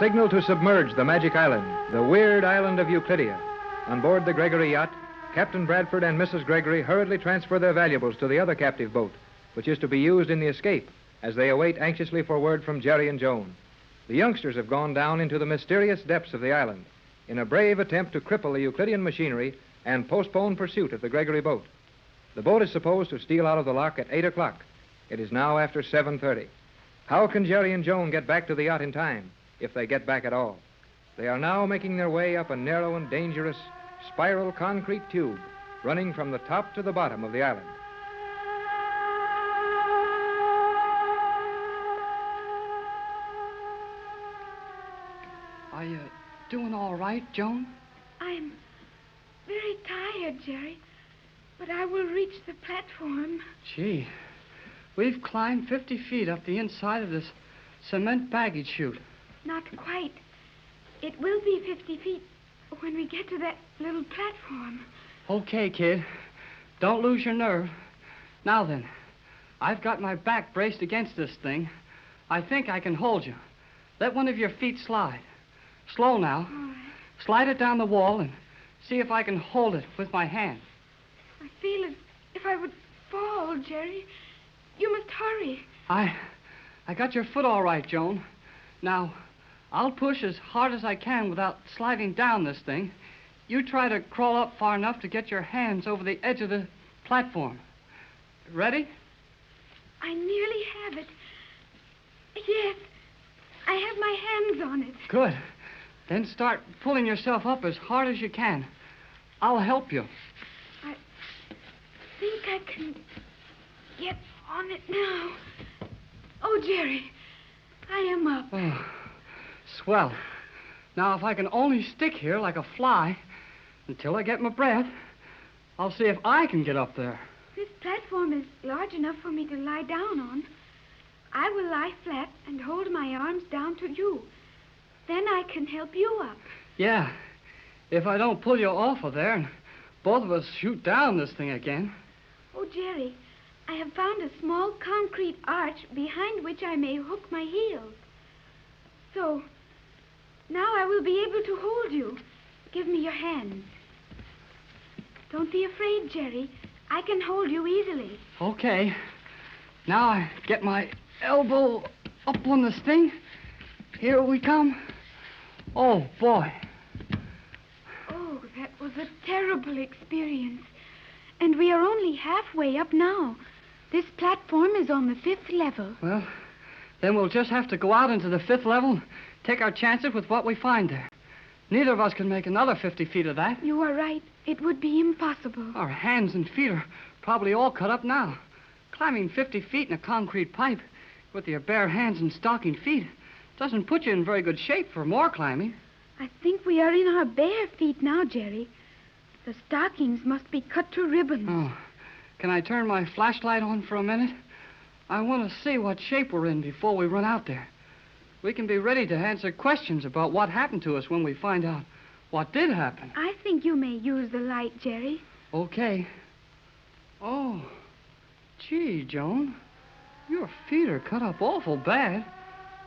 signal to submerge the magic island, the weird island of Euclidia. On board the Gregory yacht, Captain Bradford and Mrs. Gregory hurriedly transfer their valuables to the other captive boat, which is to be used in the escape, as they await anxiously for word from Jerry and Joan. The youngsters have gone down into the mysterious depths of the island in a brave attempt to cripple the Euclidean machinery and postpone pursuit of the Gregory boat. The boat is supposed to steal out of the lock at 8 o'clock. It is now after 7:30. How can Jerry and Joan get back to the yacht in time, if they get back at all? They are now making their way up a narrow and dangerous spiral concrete tube running from the top to the bottom of the island. Are you doing all right, Joan? I'm very tired, Jerry, but I will reach the platform. Gee, we've climbed 50 feet up the inside of this cement baggage chute. Not quite. It will be 50 feet when we get to that little platform. Okay, kid. Don't lose your nerve. Now then, I've got my back braced against this thing. I think I can hold you. Let one of your feet slide. Slow now. All right. Slide it down the wall and see if I can hold it with my hand. I feel as if I would fall, Jerry. You must hurry. I got your foot all right, Joan. Now, I'll push as hard as I can without sliding down this thing. You try to crawl up far enough to get your hands over the edge of the platform. Ready? I nearly have it. Yes, I have my hands on it. Good. Then start pulling yourself up as hard as you can. I'll help you. I think I can get on it now. Oh, Jerry, I am up. Oh, swell. Now, if I can only stick here like a fly until I get my breath, I'll see if I can get up there. This platform is large enough for me to lie down on. I will lie flat and hold my arms down to you. Then I can help you up. Yeah, if I don't pull you off of there and both of us shoot down this thing again. Oh, Jerry, I have found a small concrete arch behind which I may hook my heels. So, now I will be able to hold you. Give me your hands. Don't be afraid, Jerry. I can hold you easily. Okay. Now I get my elbow up on this thing. Here we come. Oh, boy. Oh, that was a terrible experience. And we are only halfway up now. This platform is on the 5th level. Well, then we'll just have to go out into the 5th level and take our chances with what we find there. Neither of us can make another 50 feet of that. You are right. It would be impossible. Our hands and feet are probably all cut up now. Climbing 50 feet in a concrete pipe with your bare hands and stocking feet doesn't put you in very good shape for more climbing. I think we are in our bare feet now, Jerry. The stockings must be cut to ribbons. Oh, can I turn my flashlight on for a minute? I want to see what shape we're in before we run out there. We can be ready to answer questions about what happened to us when we find out what did happen. I think you may use the light, Jerry. Okay. Oh, gee, Joan, your feet are cut up awful bad.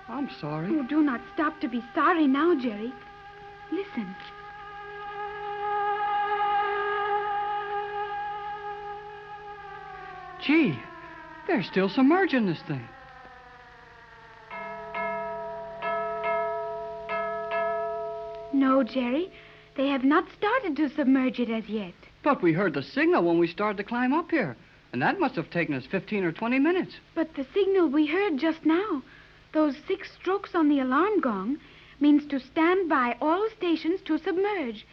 I'm sorry. Oh, do not stop to be sorry now, Jerry. Listen. Gee, they're still submerging this thing. No, Jerry. They have not started to submerge it as yet. But we heard the signal when we started to climb up here. And that must have taken us 15 or 20 minutes. But the signal we heard just now, those 6 strokes on the alarm gong, means to stand by all stations to submerge.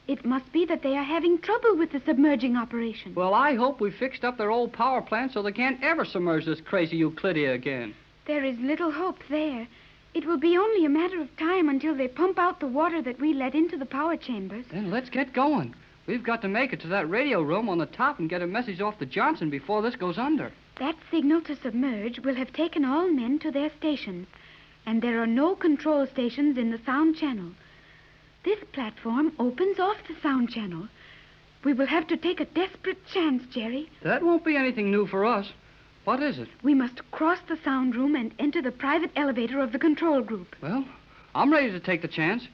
It must be that they are having trouble with the submerging operation. Well, I hope we fixed up their old power plant so they can't ever submerge this crazy Euclidia again. There is little hope there. It will be only a matter of time until they pump out the water that we let into the power chambers. Then let's get going. We've got to make it to that radio room on the top and get a message off the Johnson before this goes under. That signal to submerge will have taken all men to their stations, and there are no control stations in the sound channel. This platform opens off the sound channel. We will have to take a desperate chance, Jerry. That won't be anything new for us. What is it? We must cross the sound room and enter the private elevator of the control group. Well, I'm ready to take the chance.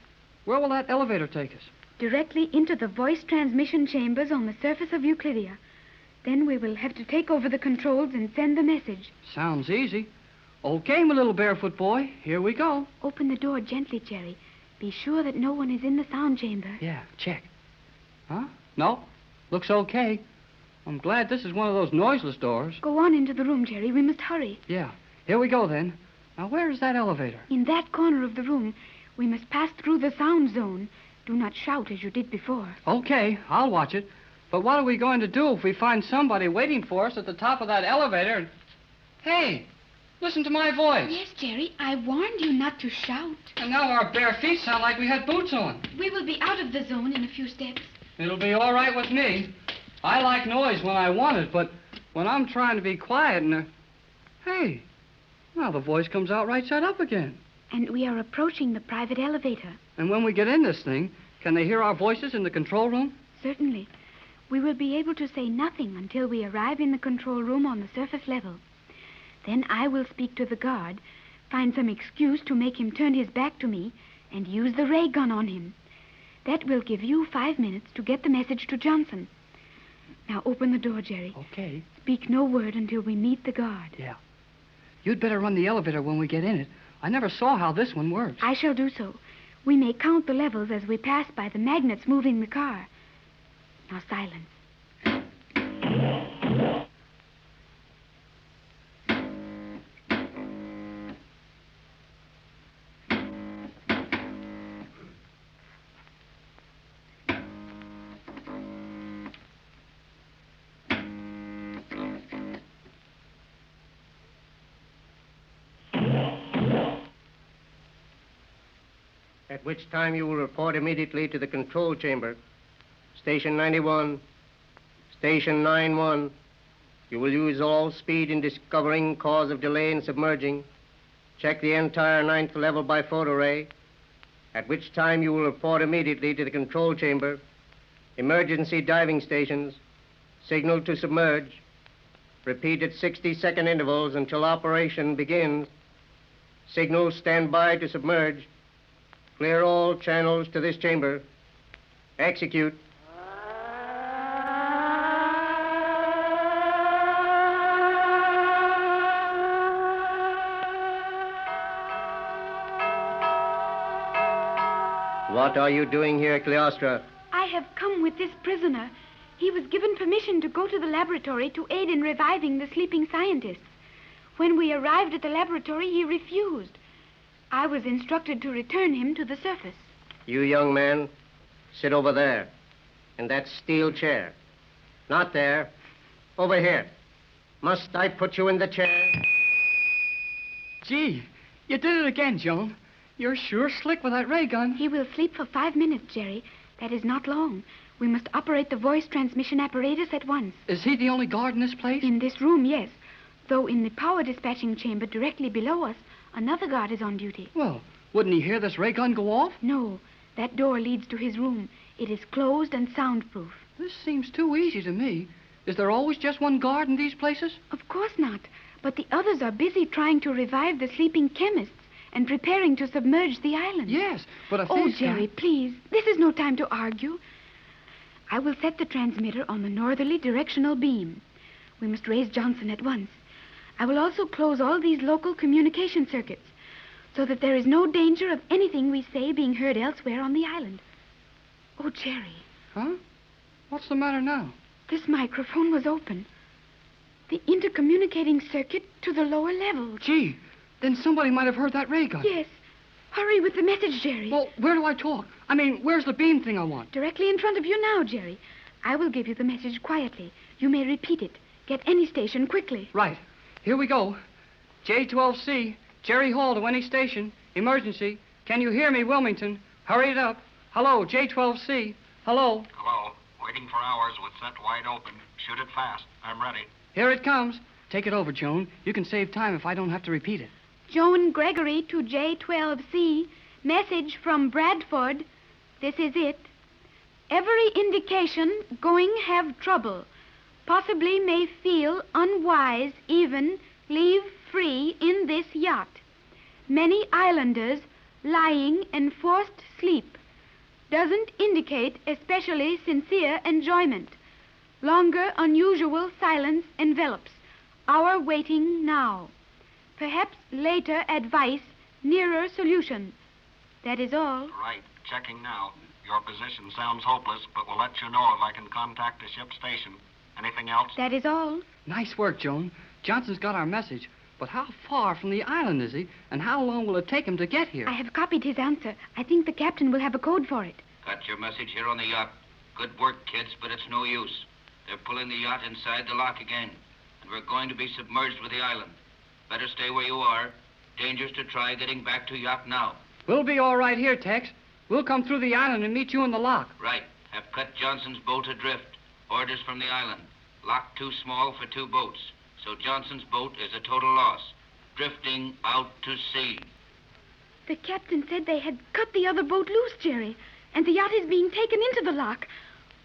Where will that elevator take us? Directly into the voice transmission chambers on the surface of Euclidia. Then we will have to take over the controls and send the message. Sounds easy. Okay, my little barefoot boy. Here we go. Open the door gently, Jerry. Be sure that no one is in the sound chamber. Yeah, check. Huh? No. Looks okay. I'm glad this is one of those noiseless doors. Go on into the room, Jerry. We must hurry. Yeah. Here we go, then. Now, where is that elevator? In that corner of the room. We must pass through the sound zone. Do not shout as you did before. Okay, I'll watch it. But what are we going to do if we find somebody waiting for us at the top of that elevator? Hey, listen to my voice. Yes, Jerry. I warned you not to shout. And now our bare feet sound like we had boots on. We will be out of the zone in a few steps. It'll be all right with me. I like noise when I want it, but when I'm trying to be quiet and... Hey, now the voice comes out right side up again. And we are approaching the private elevator. And when we get in this thing, can they hear our voices in the control room? Certainly. We will be able to say nothing until we arrive in the control room on the surface level. Then I will speak to the guard, find some excuse to make him turn his back to me, and use the ray gun on him. That will give you 5 minutes to get the message to Johnson. Now open the door, Jerry. Okay. Speak no word until we meet the guard. Yeah. You'd better run the elevator when we get in it. I never saw how this one works. I shall do so. We may count the levels as we pass by the magnets moving the car. Now silence. At which time you will report immediately to the control chamber. Station 91, Station 91. You will use all speed in discovering cause of delay in submerging. Check the entire 9th level by photo ray. At which time you will report immediately to the control chamber. Emergency diving stations. Signal to submerge. Repeat at 60-second intervals until operation begins. Signal stand by to submerge. Clear all channels to this chamber. Execute. What are you doing here, Cleostra? I have come with this prisoner. He was given permission to go to the laboratory to aid in reviving the sleeping scientists. When we arrived at the laboratory, he refused. I was instructed to return him to the surface. You young man, sit over there, in that steel chair. Not there, over here. Must I put you in the chair? Gee, you did it again, Joan. You're sure slick with that ray gun. He will sleep for 5 minutes, Jerry. That is not long. We must operate the voice transmission apparatus at once. Is he the only guard in this place? In this room, yes. Though in the power dispatching chamber directly below us, another guard is on duty. Well, wouldn't he hear this ray gun go off? No. That door leads to his room. It is closed and soundproof. This seems too easy to me. Is there always just one guard in these places? Of course not. But the others are busy trying to revive the sleeping chemists and preparing to submerge the island. Yes, but if Oh, these Jerry, please. This is no time to argue. I will set the transmitter on the northerly directional beam. We must raise Johnson at once. I will also close all these local communication circuits so that there is no danger of anything we say being heard elsewhere on the island. Oh, Jerry. Huh? What's the matter now? This microphone was open. The intercommunicating circuit to the lower level. Gee, then somebody might have heard that ray gun. Yes. Hurry with the message, Jerry. Well, where do I talk? I mean, where's the beam thing I want? Directly in front of you now, Jerry. I will give you the message quietly. You may repeat it. Get any station quickly. Right. Here we go. J12C, Jerry Hall to any station. Emergency. Can you hear me, Wilmington? Hurry it up. Hello, J12C. Hello. Hello. Waiting for hours with set wide open. Shoot it fast. I'm ready. Here it comes. Take it over, Joan. You can save time if I don't have to repeat it. Joan Gregory to J12C. Message from Bradford. This is it. Every indication going have trouble. Possibly may feel unwise even leave free in this yacht. Many islanders lying, enforced sleep. Doesn't indicate especially sincere enjoyment. Longer, unusual silence envelops. Our waiting now. Perhaps later advice, nearer solution. That is all. Right. Checking now. Your position sounds hopeless, but we'll let you know if I can contact the ship station. Anything else? That is all. Nice work, Joan. Johnson's got our message. But how far from the island is he? And how long will it take him to get here? I have copied his answer. I think the captain will have a code for it. Got your message here on the yacht. Good work, kids, but it's no use. They're pulling the yacht inside the lock again. And we're going to be submerged with the island. Better stay where you are. Dangerous to try getting back to yacht now. We'll be all right here, Tex. We'll come through the island and meet you in the lock. Right. Have cut Johnson's boat adrift. Orders from the island. Lock too small for 2 boats. So Johnson's boat is a total loss. Drifting out to sea. The captain said they had cut the other boat loose, Jerry, and the yacht is being taken into the lock.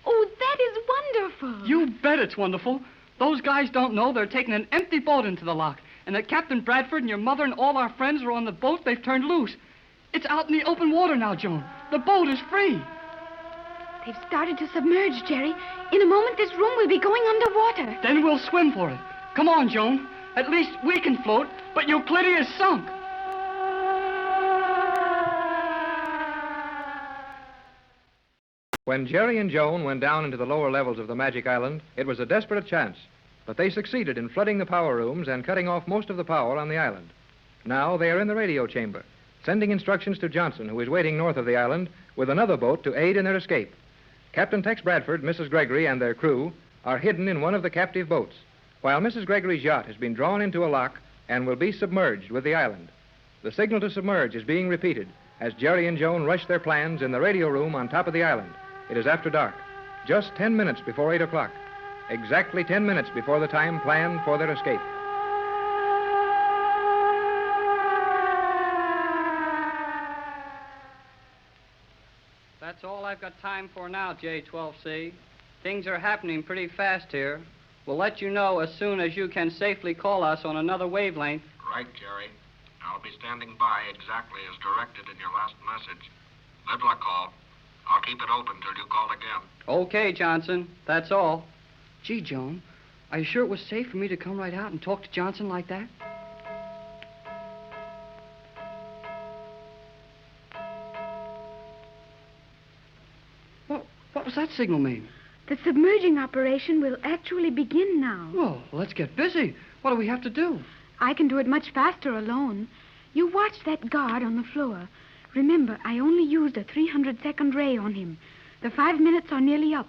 Oh, that is wonderful. You bet it's wonderful. Those guys don't know they're taking an empty boat into the lock, and that Captain Bradford and your mother and all our friends are on the boat they've turned loose. It's out in the open water now, Joan. The boat is free. They've started to submerge, Jerry. In a moment, this room will be going underwater. Then we'll swim for it. Come on, Joan. At least we can float, but Euclidea's sunk. When Jerry and Joan went down into the lower levels of the Magic Island, it was a desperate chance, but they succeeded in flooding the power rooms and cutting off most of the power on the island. Now they are in the radio chamber, sending instructions to Johnson, who is waiting north of the island, with another boat to aid in their escape. Captain Tex Bradford, Mrs. Gregory, and their crew are hidden in one of the captive boats, while Mrs. Gregory's yacht has been drawn into a lock and will be submerged with the island. The signal to submerge is being repeated as Jerry and Joan rush their plans in the radio room on top of the island. It is after dark, just 10 minutes before 8 o'clock, exactly 10 minutes before the time planned for their escape. That's all I've got time for now, J12C. Things are happening pretty fast here. We'll let you know as soon as you can safely call us on another wavelength. Right, Jerry. I'll be standing by exactly as directed in your last message. Good luck, all. I'll keep it open till you call again. Okay, Johnson. That's all. Gee, Joan, are you sure it was safe for me to come right out and talk to Johnson like that? What was that signal mean? The submerging operation will actually begin now. Well, let's get busy. What do we have to do? I can do it much faster alone. You watch that guard on the floor. Remember, I only used a 300-second ray on him. The 5 minutes are nearly up.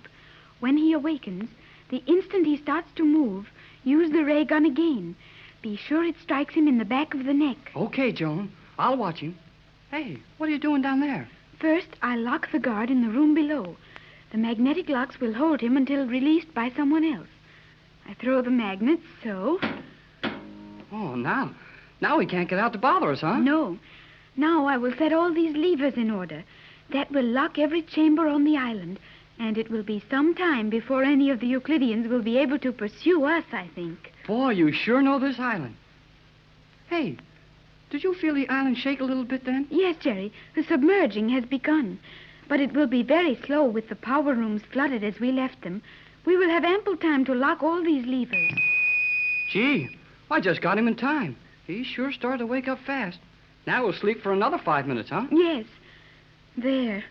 When he awakens, the instant he starts to move, use the ray gun again. Be sure it strikes him in the back of the neck. Okay, Joan. I'll watch him. Hey, what are you doing down there? First, I lock the guard in the room below. The magnetic locks will hold him until released by someone else. I throw the magnets, so... Oh, now he can't get out to bother us, huh? No. Now I will set all these levers in order. That will lock every chamber on the island, and it will be some time before any of the Euclideans will be able to pursue us, I think. Boy, you sure know this island. Hey, did you feel the island shake a little bit then? Yes, Jerry. The submerging has begun. But it will be very slow with the power rooms flooded as we left them. We will have ample time to lock all these levers. Gee, I just got him in time. He sure started to wake up fast. Now we'll sleep for another 5 minutes, huh? Yes. There.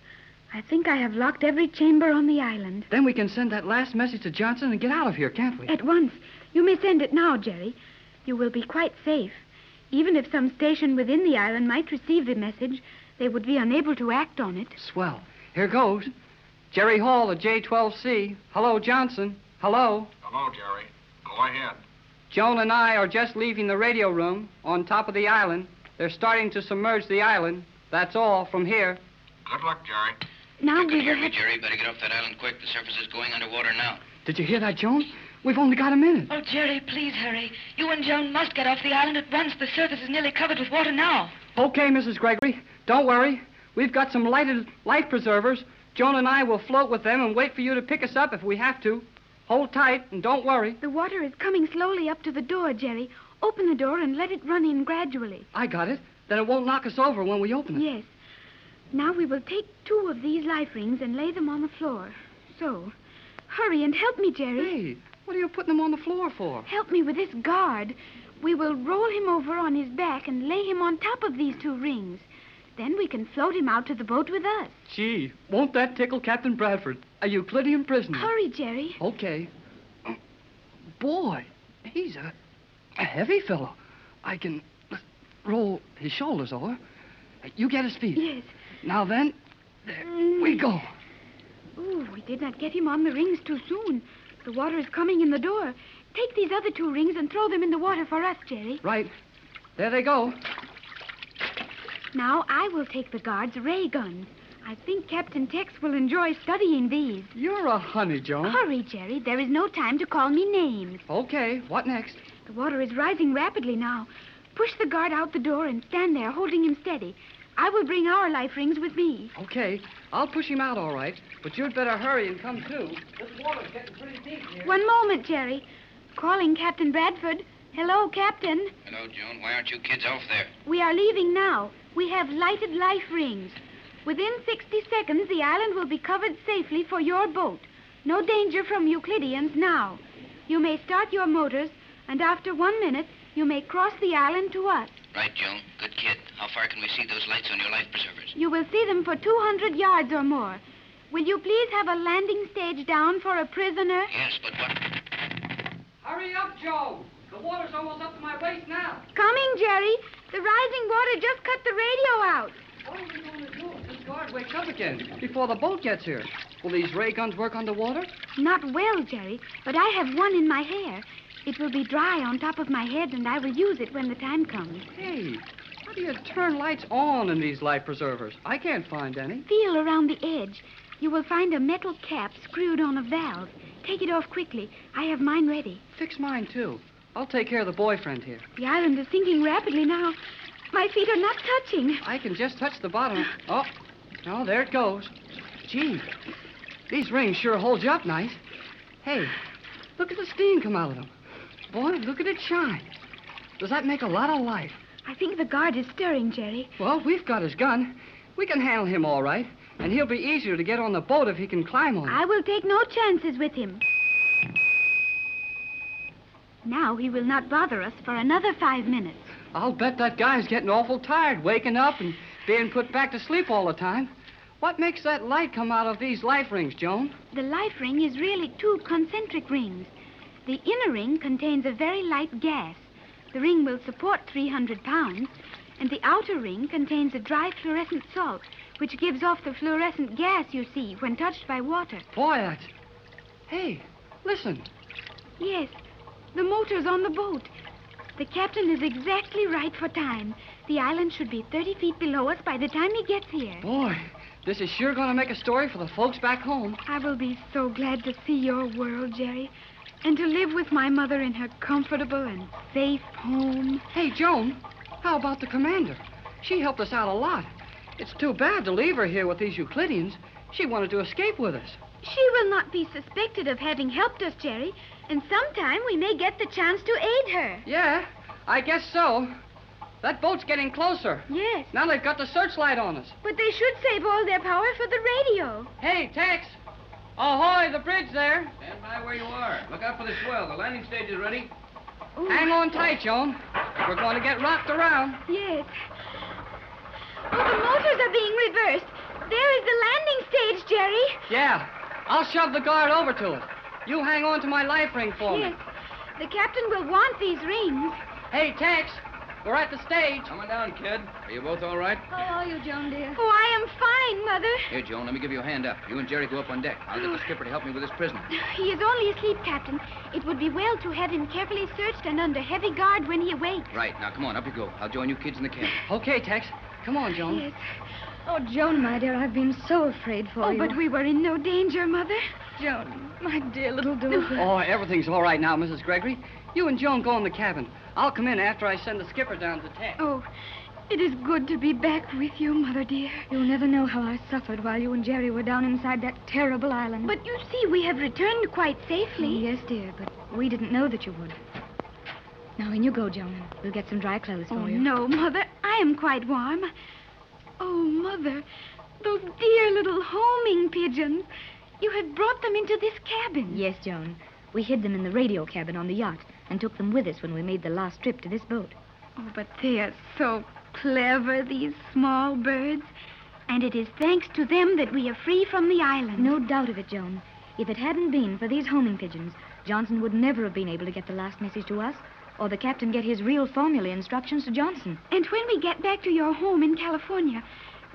I think I have locked every chamber on the island. Then we can send that last message to Johnson and get out of here, can't we? At once. You may send it now, Jerry. You will be quite safe. Even if some station within the island might receive the message, they would be unable to act on it. Swell. Here goes. Jerry Hall, the J12C. Hello, Johnson. Hello. Hello, Jerry. Go ahead. Joan and I are just leaving the radio room on top of the island. They're starting to submerge the island. That's all from here. Good luck, Jerry. Now You we can will hear me, have... Jerry. Better get off that island quick. The surface is going underwater now. Did you hear that, Joan? We've only got a minute. Oh, Jerry, please hurry. You and Joan must get off the island at once. The surface is nearly covered with water now. Okay, Mrs. Gregory. Don't worry. We've got some life preservers. Joan and I will float with them and wait for you to pick us up if we have to. Hold tight and don't worry. The water is coming slowly up to the door, Jerry. Open the door and let it run in gradually. I got it. Then it won't knock us over when we open it. Yes. Now we will take 2 of these life rings and lay them on the floor. So, hurry and help me, Jerry. Hey, what are you putting them on the floor for? Help me with this guard. We will roll him over on his back and lay him on top of these 2 rings. Then we can float him out to the boat with us. Gee, won't that tickle Captain Bradford, a Euclidean prisoner? Hurry, Jerry. Okay. Boy, he's a heavy fellow. I can roll his shoulders over. You get his feet. Yes. Now then, there we go. Ooh, we did not get him on the rings too soon. The water is coming in the door. Take these other 2 rings and throw them in the water for us, Jerry. Right. There they go. Now I will take the guard's ray guns. I think Captain Tex will enjoy studying these. You're a honey, Joan. Hurry, Jerry. There is no time to call me names. Okay, what next? The water is rising rapidly now. Push the guard out the door and stand there holding him steady. I will bring our life rings with me. Okay, I'll push him out all right, but you'd better hurry and come too. This water's getting pretty deep here. One moment, Jerry. Calling Captain Bradford. Hello, Captain. Hello, Joan. Why aren't you kids off there? We are leaving now. We have lighted life rings. Within 60 seconds, the island will be covered safely for your boat. No danger from Euclideans now. You may start your motors, and after 1 minute, you may cross the island to us. Right, Joan. Good kid. How far can we see those lights on your life preservers? You will see them for 200 yards or more. Will you please have a landing stage down for a prisoner? Yes, but what... Hurry up, Joe. The water's almost up to my waist now. Coming, Jerry. The rising water just cut the radio out. What are we going to do if this guard wakes up again before the boat gets here? Will these ray guns work underwater? Not well, Jerry, but I have one in my hair. It will be dry on top of my head, and I will use it when the time comes. Hey, how do you turn lights on in these life preservers? I can't find any. Feel around the edge. You will find a metal cap screwed on a valve. Take it off quickly. I have mine ready. Fix mine, too. I'll take care of the boyfriend here. The island is sinking rapidly now. My feet are not touching. I can just touch the bottom. Oh, there it goes. Gee, these rings sure hold you up nice. Hey, look at the steam come out of them. Boy, look at it shine. Does that make a lot of life? I think the guard is stirring, Jerry. Well, we've got his gun. We can handle him all right. And he'll be easier to get on the boat if he can climb on it. I will take no chances with him. Now he will not bother us for another 5 minutes. I'll bet that guy's getting awful tired, waking up and being put back to sleep all the time. What makes that light come out of these life rings, Joan? The life ring is really 2 concentric rings. The inner ring contains a very light gas. The ring will support 300 pounds. And the outer ring contains a dry fluorescent salt, which gives off the fluorescent gas you see when touched by water. Boy, that's... Hey, listen. Yes, the motor's on the boat. The captain is exactly right for time. The island should be 30 feet below us by the time he gets here. Boy, this is sure going to make a story for the folks back home. I will be so glad to see your world, Jerry, and to live with my mother in her comfortable and safe home. Hey, Joan, how about the commander? She helped us out a lot. It's too bad to leave her here with these Euclideans. She wanted to escape with us. She will not be suspected of having helped us, Jerry, and sometime we may get the chance to aid her. Yeah, I guess so. That boat's getting closer. Yes. Now they've got the searchlight on us. But they should save all their power for the radio. Hey, Tex. Ahoy, the bridge there. Stand by where you are. Look out for the swell. The landing stage is ready. Ooh. Hang on tight, Joan. We're going to get rocked around. Yes. Oh, the motors are being reversed. There is the landing stage, Jerry. Yeah, I'll shove the guard over to it. You hang on to my life ring for Yes. me. The captain will want these rings. Hey, Tex, we're at the stage. Come on down, kid. Are you both all right? How are you, Joan, dear? Oh, I am fine, Mother. Here, Joan, let me give you a hand up. You and Jerry go up on deck. I'll get the skipper to help me with this prisoner. He is only asleep, Captain. It would be well to have him carefully searched and under heavy guard when he awakes. Right. Now, come on, up you go. I'll join you kids in the cabin. Okay, Tex. Come on, Joan. Yes. Oh, Joan, my dear, I've been so afraid for you. Oh, but we were in no danger, Mother. Joan, my dear little daughter. Oh, everything's all right now, Mrs. Gregory. You and Joan go in the cabin. I'll come in after I send the skipper down to Tex. Oh, it is good to be back with you, Mother dear. You'll never know how I suffered while you and Jerry were down inside that terrible island. But you see, we have returned quite safely. Yes, dear, but we didn't know that you would. Now, in you go, Joan. We'll get some dry clothes for you. No, Mother. I am quite warm. Oh, Mother, those dear little homing pigeons. You had brought them into this cabin. Yes, Joan. We hid them in the radio cabin on the yacht and took them with us when we made the last trip to this boat. Oh, but they are so clever, these small birds. And it is thanks to them that we are free from the island. No doubt of it, Joan. If it hadn't been for these homing pigeons, Johnson would never have been able to get the last message to us, or the captain get his real formula instructions to Johnson. And when we get back to your home in California,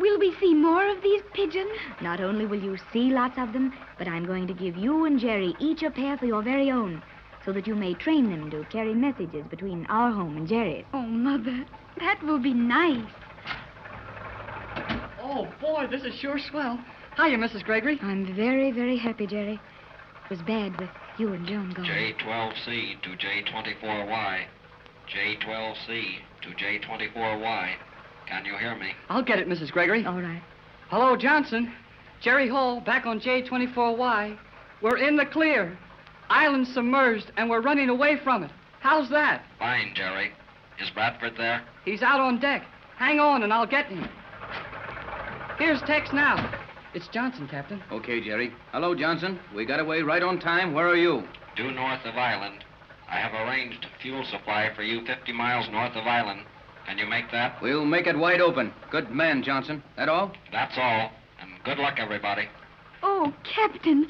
will we see more of these pigeons? Not only will you see lots of them, but I'm going to give you and Jerry each a pair for your very own, so that you may train them to carry messages between our home and Jerry's. Oh, Mother, that will be nice. Oh, boy, this is sure swell. Hiya, Mrs. Gregory. I'm very, very happy, Jerry. It was bad with you and Joan gone. J12C to J24Y. J12C to J24Y. Can you hear me? I'll get it, Mrs. Gregory. All right. Hello, Johnson. Jerry Hall, back on J24Y. We're in the clear. Island submerged, and we're running away from it. How's that? Fine, Jerry. Is Bradford there? He's out on deck. Hang on, and I'll get him. Here's Tex now. It's Johnson, Captain. Okay, Jerry. Hello, Johnson. We got away right on time. Where are you? Due north of Island. I have arranged fuel supply for you 50 miles north of Island. Can you make that? We'll make it wide open. Good man, Johnson. That all? That's all. And good luck, everybody. Oh, Captain,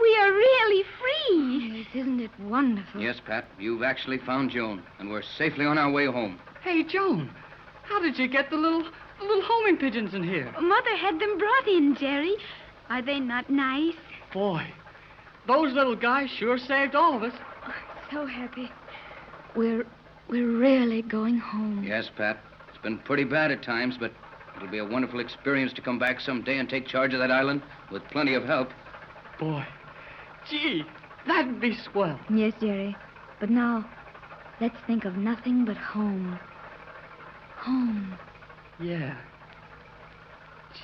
we are really free. Yes, isn't it wonderful? Yes, Pat. You've actually found Joan, and we're safely on our way home. Hey, Joan, how did you get the little homing pigeons in here? Mother had them brought in, Jerry. Are they not nice? Boy, those little guys sure saved all of us. So happy. We're really going home. Yes, Pat. It's been pretty bad at times, but it'll be a wonderful experience to come back someday and take charge of that island with plenty of help. Boy, gee, that'd be swell. Yes, Jerry. But now, let's think of nothing but home. Home. Yeah.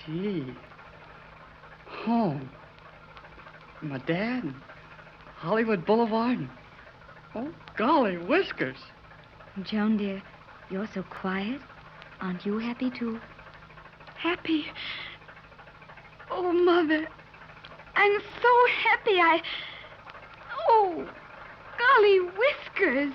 Gee. Home. My dad and Hollywood Boulevard and... Oh, golly, whiskers. Joan, dear, you're so quiet. Aren't you happy, too? Happy? Oh, Mother, I'm so happy Oh, golly whiskers.